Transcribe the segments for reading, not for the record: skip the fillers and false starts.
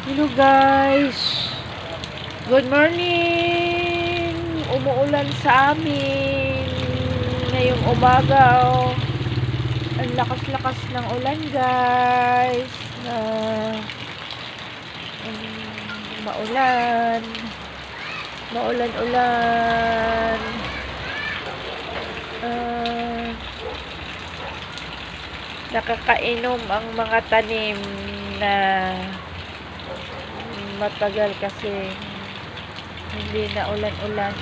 Hello guys, good morning. Umuulan sa amin ngayong umaga. Ang lakas-lakas ng ulan guys. Maulan, maulan-ulan. Nakakainom ang mga tanim na matagal kasi hindi na ulan-ulan.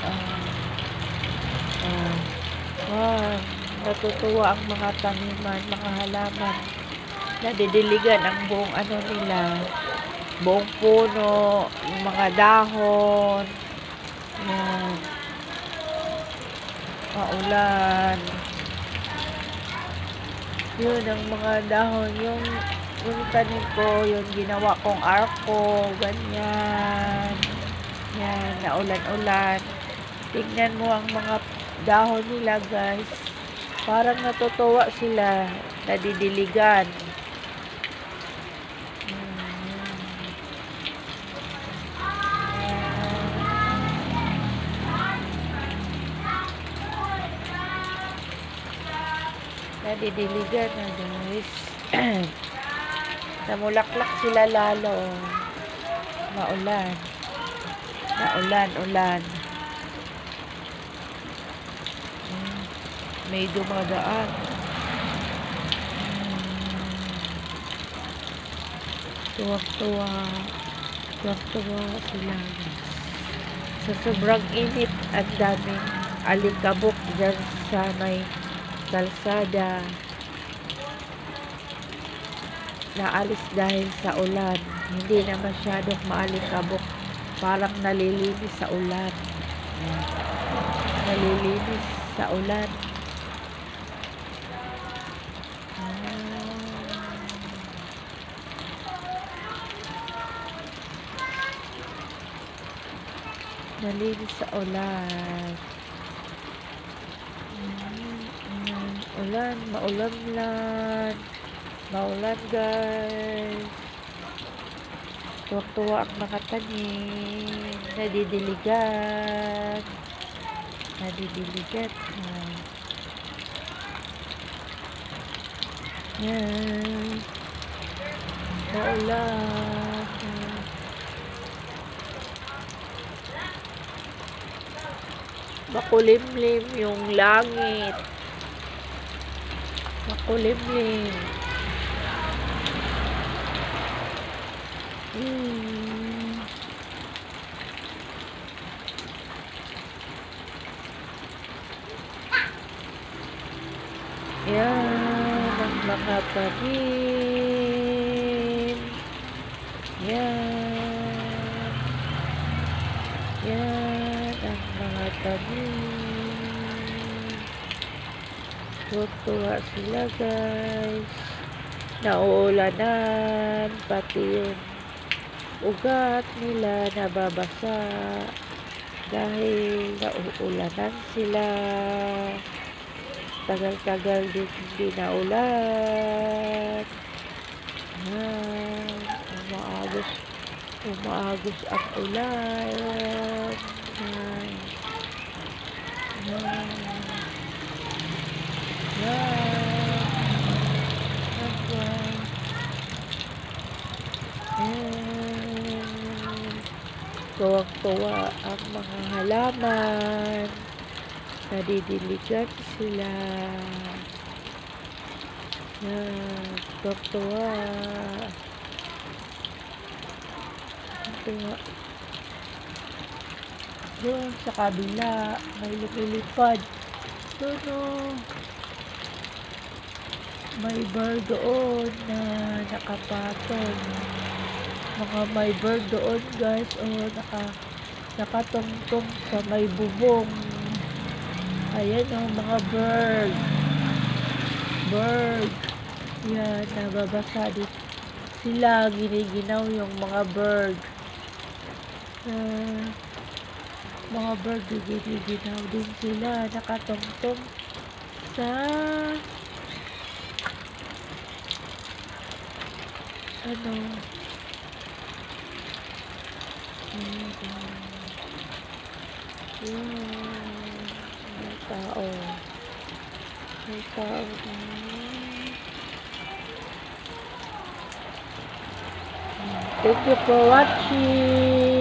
Natutuwa ang mga taniman, mga halaman. Nadidiligan ang buong nila, buong puno, yung mga dahon. Yan. Maulan. Yun ang mga dahon, yung tanim ko, yung ginawa kong arko, ganyan. Yan, naulan-ulan. Tingnan mo ang mga dahon nila guys. Parang natutuwa sila, nadidiligan. Nadidiligan na guys. Namulaklak sila lalo. Maulan. Ulan. May dumadaan. Tuwang-tuwa sila. Sa sobrang init, ang daming alikabok dyan sa may kalsada. Naalis dahil sa ulan. Hindi na masyadong maalikabok. Parang nalilinis sa ulan. Nalilinis sa ulan. Nalinis sa ulan. Maulan guys. Tuwak-tuwa ang mga tanim. Nadidiligan. Yan. Maulan. Makulimlim yung langit. Makulimlim. Yan ang mga tanim. Yan ang mga tanim. Tuwa sila guys. Nauulanan, pati yung ugat nila nababasa dahil nauulanan sila. Tagal-tagal din hindi naulan. Umaagos ang ulan. Tuwang-tuwa ang mga halaman. Nadidiligan sila. Tuwang-tuwa. Doon sa kabila, may lumilipad. May bird doon na nakapatong. May bird doon guys. Nakatungtong sa may bubong. Ayan mga bird. Yan, nababasa dito sila. Giniginaw yung mga bird. Mga bird, giniginaw din sila. Nakatungtong sa Mm. Yan. May tao. May tao. Thank you for watching.